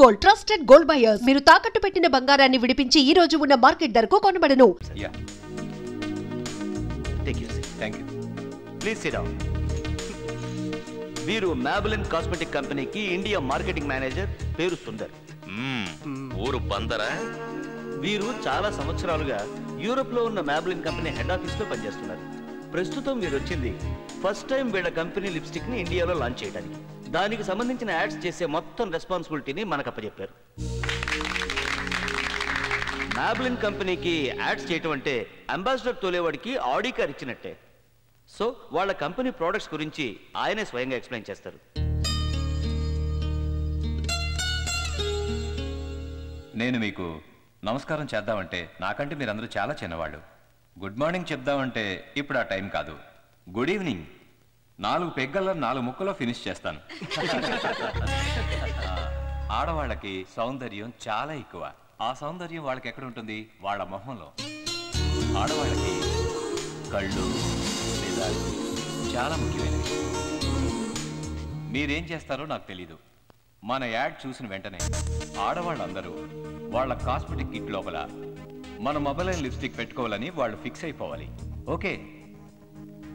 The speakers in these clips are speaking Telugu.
Gold trusted gold buyers. మీరు తాకట్టు పెట్టిన బంగారాన్ని విడిపించి ఈ రోజు ఉన్న మార్కెట్ ధరకు కొనబడను. వీరు మాబెలిన్ కాస్మెటిక్ కంపెనీకి ఇండియా మార్కెటింగ్ మేనేజర్, పేరు సుందర్. ఊరు బందరా. వీరు చాలా సంవత్సరాలుగా యూరోప్ లో ఉన్న మాబెలిన్ కంపెనీ హెడ్ ఆఫీస్ లో పనిచేస్తున్నారు. ప్రస్తుతం వీరు వచ్చింది ఫస్ట్ టైం వీళ్ళ కంపెనీ లిప్స్టిక్ ని ఇండియాలో లాంచ్ చేయడానికి. దానికి సంబంధించిన యాడ్స్ చేసే మొత్తం రెస్పాన్సిబిలిటీని మనకు అప్పచెప్పారు. మాబెలిన్ కంపెనీకి యాడ్స్ చేయటం అంటే అంబాసిడర్ తోలేవాడికి ఆడి కార్ ఇచ్చినట్టే. సో వాళ్ళ కంపెనీ ప్రోడక్ట్స్ గురించి ఆయనే స్వయంగా ఎక్స్ప్లెయిన్ చేస్తారు. నేను మీకు నమస్కారం చేద్దామంటే నాకంటే మీరందరూ చాలా చిన్నవాళ్ళు. గుడ్ మార్నింగ్ చెప్దామంటే ఇప్పుడు ఆ టైం కాదు. గుడ్ ఈవినింగ్ 4 పెగ్గల్లో 4 ముక్కలో ఫినిష్ చేస్తాను. ఆడవాళ్ళకి సౌందర్యం చాలా ఎక్కువ. ఆ సౌందర్యం వాళ్ళకి ఎక్కడ ఉంటుంది? వాళ్ళ మొహంలో. ఆడవాళ్ళకి కళ్ళు, నిజాలు చాలా ముఖ్యమైనవి. మీరేం చేస్తారో నాకు తెలీదు. మన యాడ్ చూసిన వెంటనే ఆడవాళ్ళందరూ వాళ్ళ కాస్మెటిక్ కిట్ లోపల మన మొబైల్ లిప్స్టిక్ పెట్టుకోవాలని వాళ్ళు ఫిక్స్ అయిపోవాలి. ఓకే,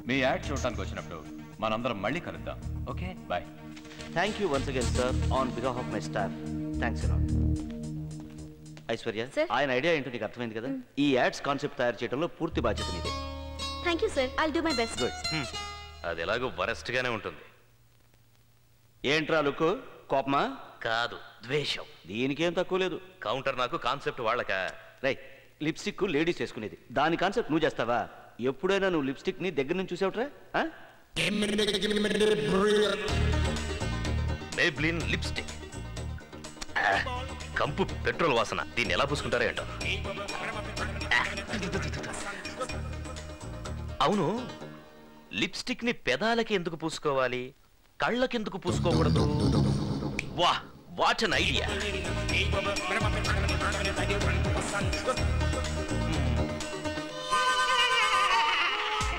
మీ యాడ్ చూడటానికి వచ్చినప్పుడు మనందరం మళ్ళీ కలుద్దాం. Okay, bye. Thank you once again sir on behalf of my staff. Thanks a lot. Aishwarya, ఆయన ఐడియా ఏంటో నీకు అర్థమైంది కదా. ఈ యాడ్స్ కాన్సెప్ట్ తయారు చేయడంలో పూర్తి బాధ్యత నీదే. Thank you sir, I'll do my best. Good. అది ఎలాగో వరస్ట్ గానే ఉంటుంది. ఏంట్రా లుక్? కోపమా? కాదు, ద్వేషం. దీనికేం తక్కువ లేదు. కౌంటర్ నాకు, కాన్సెప్ట్ వాళ్ళకా? రై, లిప్స్టిక్ లేడీస్ వేసుకునేది, దాని కాన్సెప్ట్ నువ్వు చేస్తావా? ఎప్పుడైనా నువ్వు లిప్స్టిక్ ని దగ్గర నుంచి చూసావుట్రా? మేబ్లిన్ లిప్స్టిక్ కంపు పెట్రోల్ వాసన. దీన్ని ఎలా పూసుకుంటారో ఏంటో. అవును, లిప్స్టిక్ ని పెదాలకి ఎందుకు పూసుకోవాలి, కళ్ళకి ఎందుకు పూసుకోకూడదు? వా, what an idea.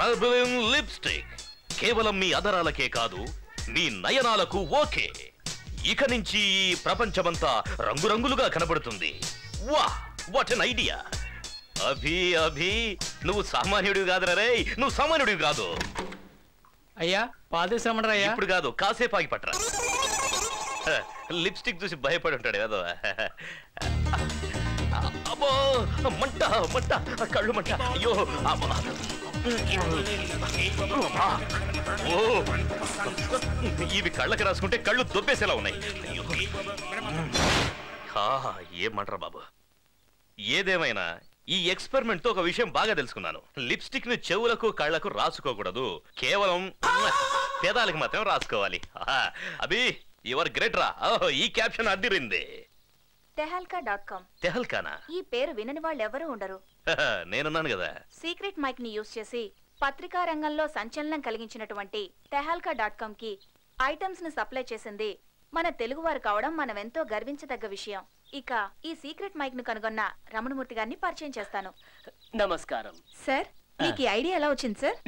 Maybelline lipstick కేవలం మీ అదరాలకే కాదు, మీ నయనాలకు ఓకే. ఇక నుంచి ఈ ప్రపంచమంతా రంగురంగులుగా కనబడుతుంది. వా, what an idea. Abhi Abhi, నువ్వు సామాన్యుడివి కాదురా రే, నువ్వు సామాన్యుడివి కాదు. అయ్యా, పాలు తీసుకురమ్మరా. ఇప్పుడు కాదు, కాసేపు ఆగి పట్టరా. లిప్స్టిక్ చూసి భయపడి ఉంటాడు ఏదో. అబ్బో, మంట మంట, కళ్ళు మంట. అయ్యో, ఓ, ఇవి కళ్ళకి రాసుకుంటే కళ్ళు దొబ్బేసేలా ఉన్నాయి. అయ్యో, ఏమంటారా బాబు. ఏదేమైనా ఈ ఎక్స్పెరిమెంట్ తో ఒక విషయం బాగా తెలుసుకున్నాను. లిప్స్టిక్ ని చెవులకు కళ్ళకు రాసుకోకూడదు, కేవలం పేదాలకు మాత్రం రాసుకోవాలి. అభి, యువర్ గ్రేట్ రా. ఈ క్యాప్షన్ అద్దిరింది. tehalka.com. తెహల్కానా? ఈ పేరు వినని వాళ్ళు ఎవరు ఉండరు. నేనున్నాను కదా. సీక్రెట్ మైక్ ని యూజ్ చేసి పత్రికా రంగంలో సంచలనం కలిగించినటువంటి tehalka.com కి ఐటమ్స్ ని సప్లై చేసింది మన తెలుగువారు కావడం మనం ఎంతో గర్వించదగ్గ విషయం. ఇక ఈ సీక్రెట్ మైక్ ను కనుగొన్న రమణమూర్తి గారిని పరిచయం చేస్తాను. నమస్కారం సార్, మీకు ఈ ఐడియా ఎలా వచ్చింది సార్?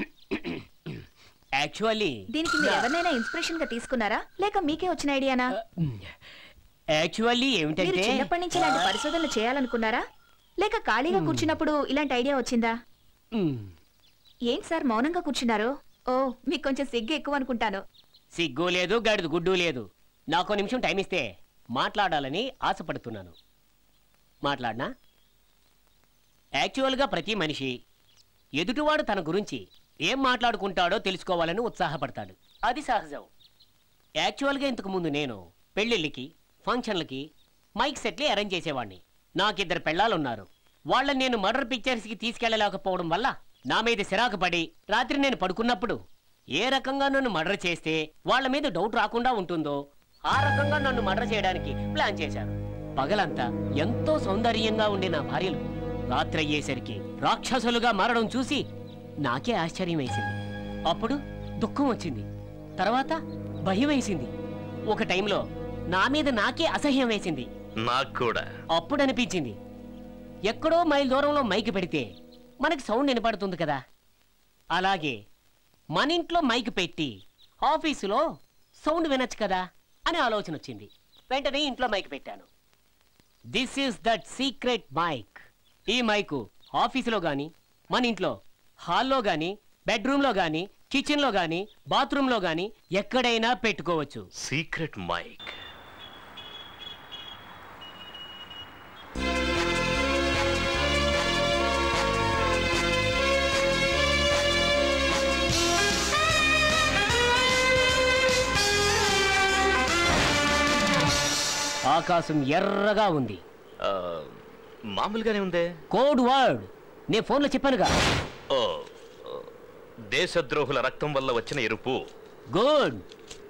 యాక్చువల్లీ దీనికి మీరు ఎవరినైనా ఇన్స్పిరేషన్ గా తీసుకున్నారా, లేక మీకే వచ్చిన ఐడియానా? యాక్చువల్లీ మీరు ఏమిటంటే చిన్నప్పటి నుంచి ఇలాంటి పరిశోధనలు చేయాలనుకున్నారా, లేక ఖాళీగా కూర్చున్నప్పుడు ఇలాంటి ఐడియా వచ్చిందా? ఏంటి సార్ మౌనంగా కూర్చున్నారు? ఓ, మీకు కొంచెం సిగ్గు ఎక్కువ అనుకుంటాను. సిగ్గు లేదు, గడిదు గుడ్డు లేదు. నాకు నిమిషం టైం ఇస్తే మాట్లాడాలని ఆశపడుతున్నాను. మాట్లాడనా? యాక్చువల్గా ప్రతి మనిషి ఎదుటివాడు తన గురించి ఏం మాట్లాడుకుంటాడో తెలుసుకోవాలని ఉత్సాహపడతాడు. అది సహజం. యాక్చువల్గా ఇంతకు ముందు నేను పెళ్ళిళ్ళకి, ఫంక్షన్లకి మైక్ సెట్లే అరేంజ్ చేసేవాడిని. నాకిద్దరు పెళ్ళాలున్నారు. వాళ్ళని నేను మర్డర్ పిక్చర్స్కి తీసుకెళ్లలేకపోవడం వల్ల నా మీద సిరాకు పడి రాత్రి నేను పడుకున్నప్పుడు ఏ రకంగా నన్ను మర్డర్ చేస్తే వాళ్ళ మీద డౌట్ రాకుండా ఉంటుందో ఆ రకంగా నన్ను మర్డర్ చేయడానికి ప్లాన్ చేశారు. పగలంతా ఎంతో సౌందర్యంగా ఉండే నా భార్యలు రాత్రి అయ్యేసరికి రాక్షసులుగా మారడం చూసి నాకే ఆశ్చర్యం వేసింది. అప్పుడు దుఃఖం వచ్చింది, తర్వాత భయం వేసింది, ఒక టైంలో నా మీద నాకే అసహ్యం వేసింది. నాకు కూడా అప్పుడు అనిపించింది, ఎక్కడో మైల్ దూరంలో మైక్ పెడితే మనకి సౌండ్ వినపడుతుంది కదా, అలాగే మన ఇంట్లో మైక్ పెట్టి ఆఫీసులో సౌండ్ వినొచ్చు కదా అని ఆలోచన వచ్చింది. వెంటనే ఇంట్లో మైక్ పెట్టాను. This is that secret mike. ఈ మైకు ఆఫీసులో గాని, మన ఇంట్లో హాల్లో గాని, బెడ్రూమ్లో గాని, కిచెన్లో గాని, బాత్రూంలో గాని ఎక్కడైనా పెట్టుకోవచ్చు. Secret mic. ఆకాశం ఎర్రగా ఉంది. మామూలుగానే ఉందే. కోడ్ వర్డ్ నే ఫోన్లో చెప్పానుగా. ఓ, దేశద్రోహుల రక్తం వల్ల వచ్చిన ఎరుపు. Good.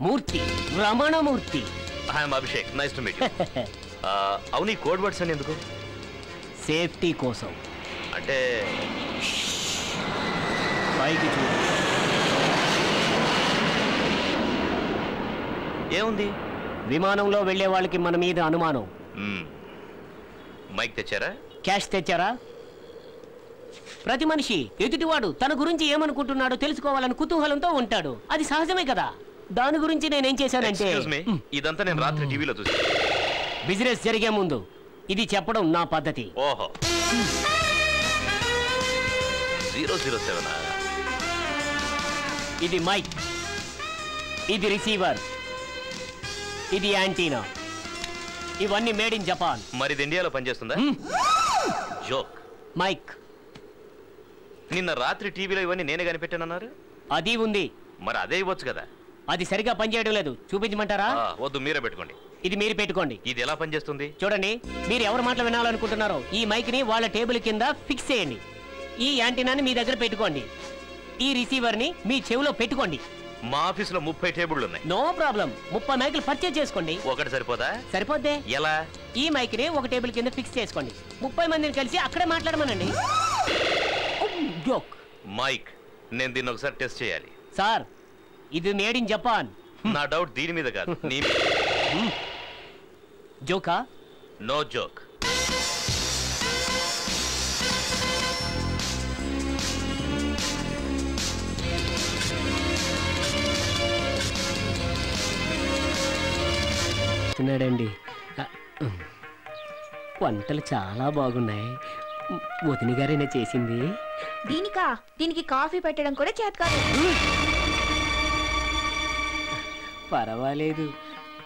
Murthy, Ramanamurthy. I'm Abhishek, nice to meet you. అవును, ఈ కోడ్ వర్డ్స్ అని ఎందుకు? సేఫ్టీ కోసం. అంటే పైకి చూడు. ఏముంది? విమానంలో వెళ్లే వాళ్ళకి మన మీద అనుమానం. మైక్ తెచ్చారా? క్యాష్ తెచ్చారా? ప్రతి మనిషి ఎదుటివాడు తన గురించి ఏమనుకుంటున్నాడో తెలుసుకోవాలని కుతూహలంతో ఉంటాడు. అది సహజమే కదా. దాని గురించి నేనేం చేశానంటే, ఇదంతా నేను రాత్రి టీవీలో చూసాను. బిజినెస్ జరిగే ముందు ఇది చెప్పడం నా పద్ధతి. ఓహో, 007. ఇది మైక్, ఇది రిసీవర్, ఇది యాంటీనా. ఇవన్నీ మేడ్ ఇన్ జపాన్. మరి ఇది ఇండియాలో పనిచేస్తుందా? జోక్. మైక్ నిన్న రాత్రి టీవీలో ఇవన్నీ నేనే కనిపెట్టానన్నారు. అది ఉంది. మరి అదే ఇవ్వచ్చు కదా. అది సరిగా పనిచేయడం లేదు. చూపించమంటారా? వద్దు, మీరే పెట్టుకోండి. ఇది మీరు పెట్టుకోండి. ఇది ఎలా పనిచేస్తుంది? చూడండి, మీరు ఎవరి మాటలు వినాలనుకుంటున్నారో ఈ మైక్ ని వాళ్ళ టేబుల్ కింద ఫిక్స్ చేయండి. ఈ యాంటీనాని మీ దగ్గర పెట్టుకోండి. ఈ రిసీవర్ ని మీ చెవిలో పెట్టుకోండి. మా ఆఫీసులో 30 టేబుళ్ళు ఉన్నాయి. No problem. 30 మైకులు పర్చేజ్ చేసుకోండి. ఒకటి సరిపోదా? సరిపోద్దే. ఎలా? ఈ మైక్ ని ఒక టేబుల్ కింద ఫిక్స్ చేసుకోండి. 30 మందిని కలిసి అక్కడే మాట్లాడమనండి. జోక్. మైక్, నేను దీన్ని ఒకసారి టెస్ట్ చేయాలి. సార్, ఇది మేడ్ ఇన్ జపాన్. నా డౌట్ దీని మీద కాదు, నీ జోకా? No joke. తిన్నాడండి. వంటలు చాలా బాగున్నాయి. వదిన గారైనా చేసింది. దీనికి కాఫీ పెట్టడం కూడా చేత కాదు. పర్వాలేదు,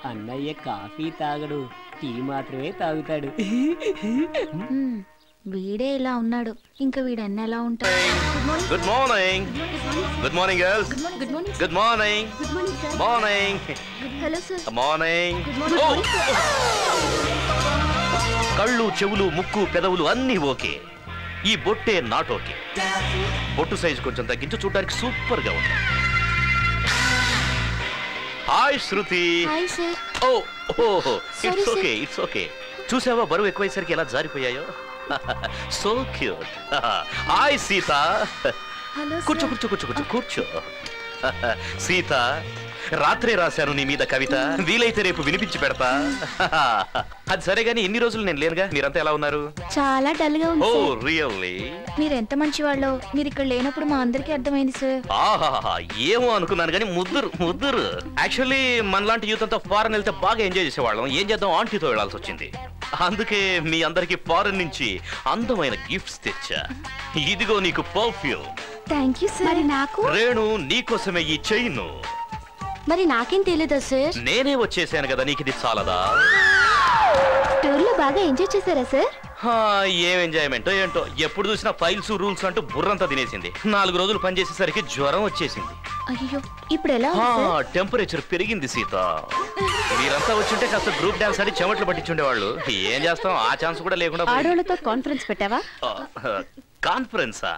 అన్నయ్య కాఫీ తాగడు, టీ మాత్రమే తాగుతాడు. వీడే ఇలా ఉన్నాడు, ఇంకా వీడన్న ఎలా ఉంటాడు? Good morning. Good morning girls. Good morning. Good morning. Morning. Hello sir. Morning. కళ్ళు, చెవులు, ముక్కు, పెదవులు అన్నీ ఓకే. ఈ బొట్టే నాట్ ఓకే. బొట్టు సైజు కొంచెం తగ్గించు, చూడడానికి సూపర్ గా ఉంది. Hi Shruti. Hi sir. It's okay, it's okay. చూసావా బరువు ఎక్కువైసరికి ఎలా జారిపోయాయో? So cute. హాయ్ సీత. కూర్చో కూర్చో కూర్చో కూర్చో కూర్చో. సీత, రాత్రే రాశాను నీ మీద కవిత, వీలైతే రేపు వినిపించి పెడతా. అది సరే గానీ ఇన్ని రోజులు నేను లేనుగా, మీరంతా ఎలా ఉన్నారు? చాలా డల్ గా ఉంది. ఓ రియల్లీ? మీరు ఎంత మంచివాళ్ళో, మీరు ఇక్కడ లేనప్పుడు మా అందరికీ అర్థమైంది సార్. ఆహా, ఏమో అనుకున్నాను కానీ ముద్దురు. యాక్చువల్లీ మనలాంటి యూత్ అంతా ఫారెన్ వెళ్తే బాగా ఎంజాయ్ చేసేవాళ్ళం. ఏం చేద్దాం, ఆంటీతో వెళ్ళాల్సి వచ్చింది. అందుకే మీ అందరికి ఫారెన్ నుంచి అందమైన గిఫ్ట్స్ తెచ్చా. ఇదిగో నీకు పర్ఫ్యూమ్. Thank you sir. నాకు రేణు, నీకోసమే ఈ చైన్. మరి నాకేం తెలీదా సార్? నేనే వచ్చేసాను కదా, నీకు ఇది చాలదా? టూర్ లో బాగా ఎంజాయ్ చేశారా సార్? ఏం ఎంజాయ్మెంటో ఏంటో, ఎప్పుడు చూసినా ఫైల్స్ రూల్స్ అంటూ బుర్రంతా తినేసింది. 4 రోజులు పనిచేసేసరికి జ్వరం వచ్చేసింది. అయ్యో, ఇప్పుడు ఎలా? టెంపరేచర్ పెరిగింది సీత. మీరంతా వచ్చుంటే కాస్త గ్రూప్ డాన్స్ ఆడి చెమట్లు పట్టించుండేవాళ్ళు. ఏం చేస్తాం, ఆ ఛాన్స్ కూడా లేకుండా. ఆడోళ్ళతో కాన్ఫరెన్స్ పెట్టావా? కాన్ఫరెన్సా?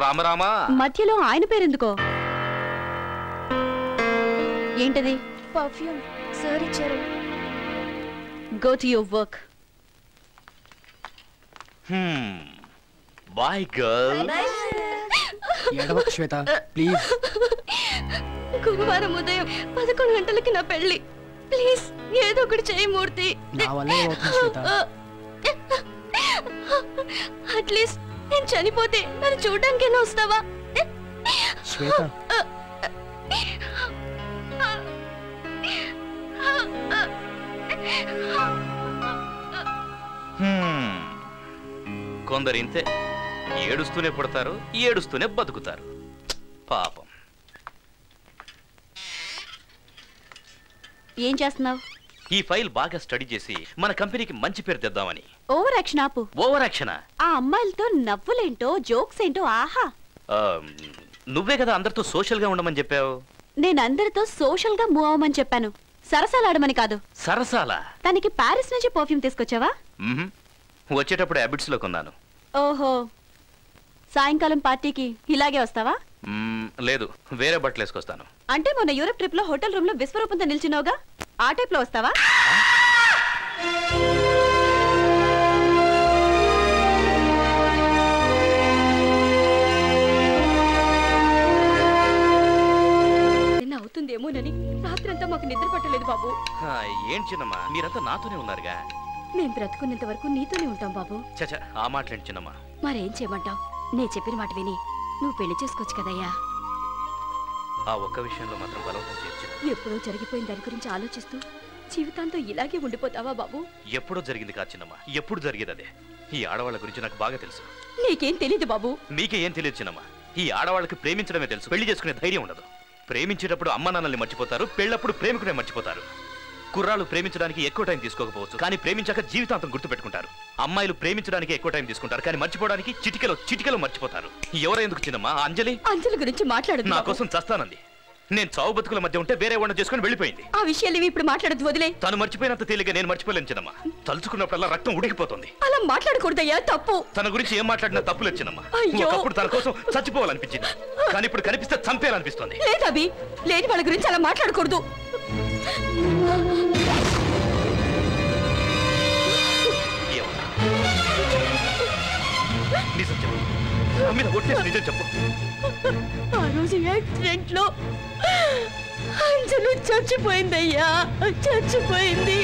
రామరామా, మధ్యలో ఆయన పేరెందుకో? ఏంటది? పర్ఫ్యూమ్ సార్ ఇచ్చారు. Go to your work. Bye girl. ఎడవకు శ్వేత, ప్లీజ్. గురువారం ఉదయం 11 గంటలకి నా పెళ్లి. ప్లీజ్ ఏదో ఒకటి చేయి మూర్తి. నా వల్లే అవుతుంది శ్వేత. అట్లీస్ట్ నేను చనిపోతే నన్ను చూడడానికైనా వస్తావా? శ్వేత, కొందరు ఇంతే, ఏడుస్తూనే పుడతారు, ఏడుస్తూనే బతుకుతారు. పాపం. ఏం చేస్తున్నావు? ఈ ఫైల్ బాగా స్టడీ చేసి మన కంపెనీకి మంచి పేరు తెద్దామని. ఓవర్ యాక్షన్ ఆపు. ఓవర్ యాక్షనా? ఆ అమ్మాయిలతో నవ్వులేంటో జోక్స్ ఏంటో ఆహా. నువ్వే కదా అందరితో సోషల్ గా ఉండమని చెప్పావు. నేను అందరితో సోషల్ గా మూవ్ అవ్వమని చెప్పాను, సరసాలాడమని కాదు. సరసాలా? తనకి ప్యారిస్ నుంచి పర్ఫ్యూమ్ తీసుకొచ్చావా? వచ్చేటప్పుడు హ్యాబిట్స్ లో కొన్నాను. ఓహో, సాయంకాలం పార్టీకి ఇలాగే వస్తావా? లేదు, వేరే బట్టలు వేసుకొస్తాను. అంటే మొన్న యూరప్ ట్రిప్ లో హోటల్ రూమ్ లో విశ్వరూపంతో నిల్చున్నావుగా, ఆ టైప్ లో వస్తావా? అవుతుందేమోనని రాత్రంతా మాకు నిద్ర పట్టలేదు బాబు. ఏం చిన్నమ్మా, మీరంతా నాతోనే ఉన్నారుగా. మేం బ్రతుకున్నంత వరకు నీతోనే ఉంటాం బాబు. చచ్చా, ఆ మాటలేంటి చిన్నమ్మా. మరేం చేయమంటావు? నే చెప్పిన మాట విని నువ్వు పెళ్లి చేసుకోవచ్చు కదయ్యా. ఆ ఒక్క విషయంలో మాత్రం బలవంతం చేయొచ్చు. ఎప్పుడో జరిగిపోయిన దాని గురించి ఆలోచిస్తూ జీవితాంతో ఇలాగే ఉండిపోతావా బాబు? ఎప్పుడో జరిగింది కాదు చిన్నమ్మా, ఎప్పుడు జరిగేది అదే. ఈ ఆడవాళ్ళ గురించి నాకు బాగా తెలుసు. నీకేం తెలీదు బాబు. మీకే ఏం తెలియదు చిన్నమ్మా. ఈ ఆడవాళ్ళకి ప్రేమించడమే తెలుసు, పెళ్లి చేసుకునే ధైర్యం ఉండదు. ప్రేమించేటప్పుడు అమ్మ నాన్నల్ని మర్చిపోతారు, పెళ్ళప్పుడు ప్రేమికునే మర్చిపోతారు. కుర్రాళ్ళు ప్రేమించడానికి ఎక్కువ టైం తీసుకోకపోవచ్చు, కానీ ప్రేమించాక జీవితాంతం గుర్తుపెట్టుకుంటారు. అమ్మాయిలు ప్రేమించడానికి ఎక్కువ టైం తీసుకుంటారు, కానీ మర్చిపోవడానికి చిటికెలో మర్చిపోతారు. ఎవరెందుకు చిన్నమ్మా? అంజలి గురించి మాట్లాడదు. నా కోసం చస్తానంది. నేను చావు బతుకుల మధ్య ఉంటే వేరే వాడిని చేసుకుని వెళ్ళిపోయింది. ఆ విషయాలు ఇప్పుడు మాట్లాడదు, వదిలే. తను మర్చిపోయినంత తేలిగా నేను మర్చిపోలేను చిన్నమ్మా. తలుచుకున్నప్పుడల్లా రక్తం ఉడికిపోతుంది. అలా మాట్లాడకూడదయ్యా, తప్పు. తన గురించి ఏం మాట్లాడినా తప్పులేదు చిన్నమ్మా. ఒకప్పుడు తన కోసం చచ్చిపోవాలనిపించింది, కానీ ఇప్పుడు కనిపిస్తే చంపేయాలనిపిస్తుంది. లేదవి, లేని వాళ్ళ గురించి అలా మాట్లాడకూడదు. నిజం చెప్పు, నా మీద ఒట్టేసి నిజం చెప్పు. ఆ రోజు యాక్సిడెంట్ లో అంజలి చచ్చిపోయిందయ్యా, చచ్చిపోయింది.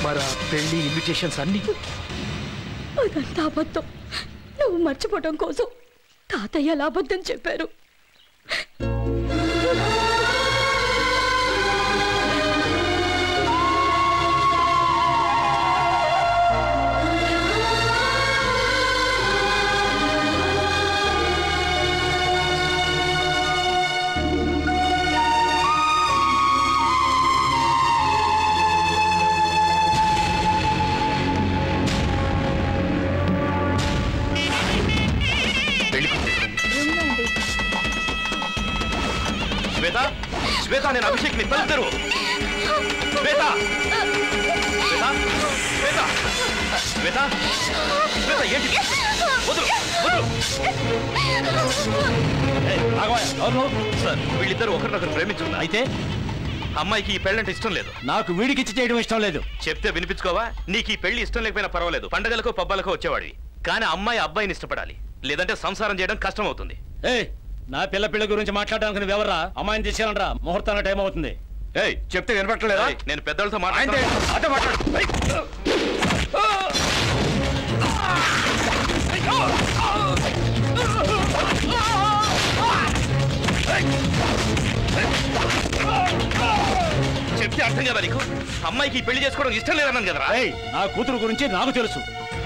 మరి పెళ్లి ఇన్విటేషన్స్ అన్ని అదంతా అబద్ధం. నువ్వు మర్చిపోవటం కోసం తాతయ్య అలా అబద్ధం చెప్పారు. శ్వేత, నేను అభిషేక్ ని తలుపుతారు. శ్వేత, శ్వేత, శ్వేత, శ్వేత, ఏంటి? వదులు, వదులు. సార్, వీళ్ళిద్దరు ఒకరినొకరు ప్రేమించుకున్నారు. అయితే అమ్మాయికి ఈ పెళ్ళంటే ఇష్టం లేదు. నాకు వీడికిచ్చి చేయడం ఇష్టం లేదు. చెప్తే వినిపించుకోవా? నీకు ఈ పెళ్లి ఇష్టం లేకపోయినా పర్వాలేదు, పండగలకో పబ్బాలకో వచ్చేవాడివి. కానీ అమ్మాయి అబ్బాయిని ఇష్టపడాలి, లేదంటే సంసారం చేయడం కష్టం అవుతుంది. నా పిల్ల గురించి మాట్లాడడానికి నువ్వెవర్రా? అమ్మాయిని తీసుకెళ్ళండిరా, ముహూర్తానికి టైం అవుతుంది. చెప్తే వినపట్టలేదా? నేను పెద్దలతో మాట్లాడు. చెప్తే అర్థం కదా నీకు? అమ్మాయికి పెళ్లి చేసుకోవడం ఇష్టం లేదన్నాను కదరా. నా కూతురు గురించి నాకు తెలుసు,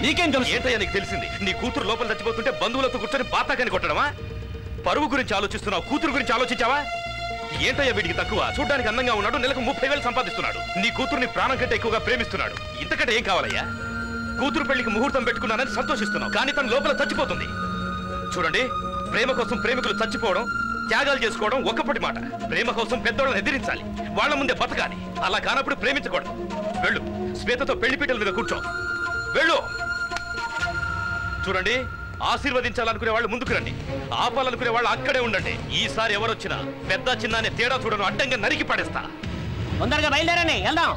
నీకేం తెలుసు? ఏంటయ్యా నీకు తెలిసింది? నీ కూతురు లోపల చచ్చిపోతుంటే బంధువులతో కూర్చొని బాతాకాని కొట్టడమా? పరువు గురించి ఆలోచిస్తున్నావు, కూతురు గురించి ఆలోచించావా? ఏంటయ్యా వీడికి తక్కువ? చూడ్డానికి అందంగా ఉన్నాడు, నెలకు 30,000 సంపాదిస్తున్నాడు. నీ కూతుర్ని ప్రాణం కంటే ఎక్కువగా ప్రేమిస్తున్నాడు. ఇంతకంటే ఏం కావాలయ్యా? కూతురు పెళ్లికి ముహూర్తం పెట్టుకున్నానని సంతోషిస్తున్నావు, కానీ తన లోపల చచ్చిపోతుంది. చూడండి, ప్రేమ కోసం ప్రేమికులు చచ్చిపోవడం, త్యాగాలు చేసుకోవడం ఒక్కపటి మాట. ప్రేమ కోసం పెద్దోళ్ళని ఎదిరించాలి, వాళ్ళ ముందే బతకాలి. అలా కానప్పుడు ప్రేమించకూడదు. వెళ్ళు, శ్వేతతో పెళ్లిపీటల మీద కూర్చో. వెళ్ళు. చూడండి, ఆశీర్వదించాలనుకునే వాళ్ళు ముందుకు రండి, ఆపాలనుకునే వాళ్ళు అక్కడే ఉండండి. ఈసారి ఎవరొచ్చినా పెద్ద చిన్న అనే తేడా చూడను, అడ్డంగా నరికి పడేస్తా. తొందరగా బయలుదేరండి, వెళ్దాం.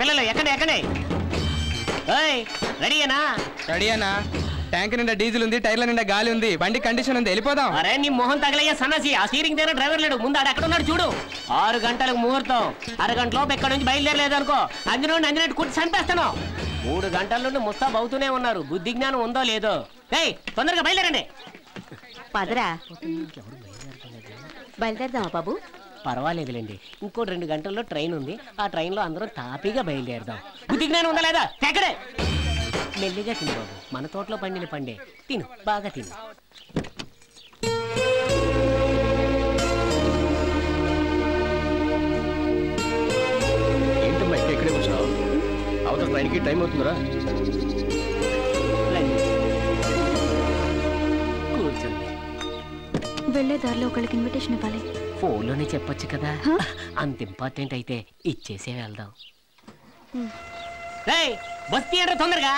పిల్లలు ఎక్కడే రెడీయేనా? రెడీయేనా? ట్యాంక్ నిండా డీజిల్ ఉంది, టైర్ల నిండా గాలి ఉంది, బండి కండిషన్ ఉంది, వెళ్ళిపోదాం. అరే నీ మొహం తగలయ్యా సన్నాసి, ఆ స్టీరింగ్ దగ్గర డ్రైవర్ లేడు, ముందు ఆడు ఎక్కడ ఉన్నాడు చూడు. 6 గంటలకు ముహూర్తం, అరగంటలోపు ఎక్కడి నుంచి బయలుదేరలేదు అనుకో, అంజనట్టు కుట్టి చంపేస్తాను. 3 గంటల నుండి ముస్తాబ్ అవుతూనే ఉన్నారు, బుద్ధి జ్ఞానం ఉందో లేదో. తొందరగా బయలుదేరండి. పదరా బయలుదేరదామా బాబు? పర్వాలేదులేండి, ఇంకో 2 గంటల్లో ట్రైన్ ఉంది. ఆ ట్రైన్లో అందరం తాపీగా బయలుదేరదాం. బుద్ధి జ్ఞానం ఉందా లేదా? ఎక్కడే మెల్లిగా తిను బాబు, మన తోటలో పండిన పండే. తిను, బాగా తిను. ఏంటమ్మా ఇంకా ఇక్కడే వచ్చినావు? అవతల ట్రైన్కి టైం అవుతుందిరా. కూర్చోండి. వెళ్ళే దారిలో ఒకళ్ళకి ఇన్విటేషన్ ఇవ్వాలి. ఫోన్లోనే చెప్పొచ్చు కదా. అంత ఇంపార్టెంట్ అయితే ఇచ్చేసే వెళ్దాం. బస్ తీయండి తొందరగా.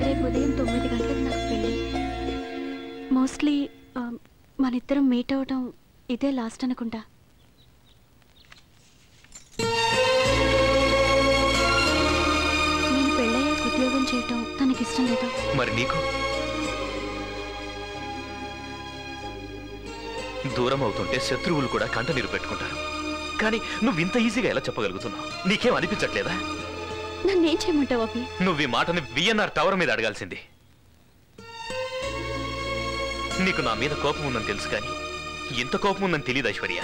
రేపు ఉదయం 9 గంటలకు నాకు పెళ్ళి. మోస్ట్లీ మనిద్దరం మీట్ అవడం ఇదే లాస్ట్ అనుకుంటా. నేను పెళ్ళయ్యాక ఉద్యోగం చేయటం తనకిష్టం లేదు. మరి నీకు దూరం అవుతుంటే శత్రువులు కూడా కంట నీరు పెట్టుకుంటారు. కానీ నువ్వు ఇంత ఈజీగా ఎలా చెప్పగలుగుతున్నావు? నీకేం అనిపించట్లేదా? నన్నేం చేయమంటావు అభి? నువ్వు ఈ మాటని విఎన్ఆర్ టవర్ మీద అడగాల్సింది. నీకు నా మీద కోపం ఉందని తెలుసు, కానీ ఇంత కోపం ఉందని తెలియదు ఐశ్వర్య.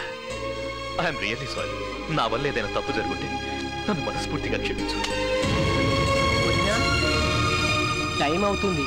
I'm really sorry. నా వల్ల ఏదైనా తప్పు జరుగుంటే నన్ను మనస్ఫూర్తిగా క్షమించు. టైం అవుతుంది.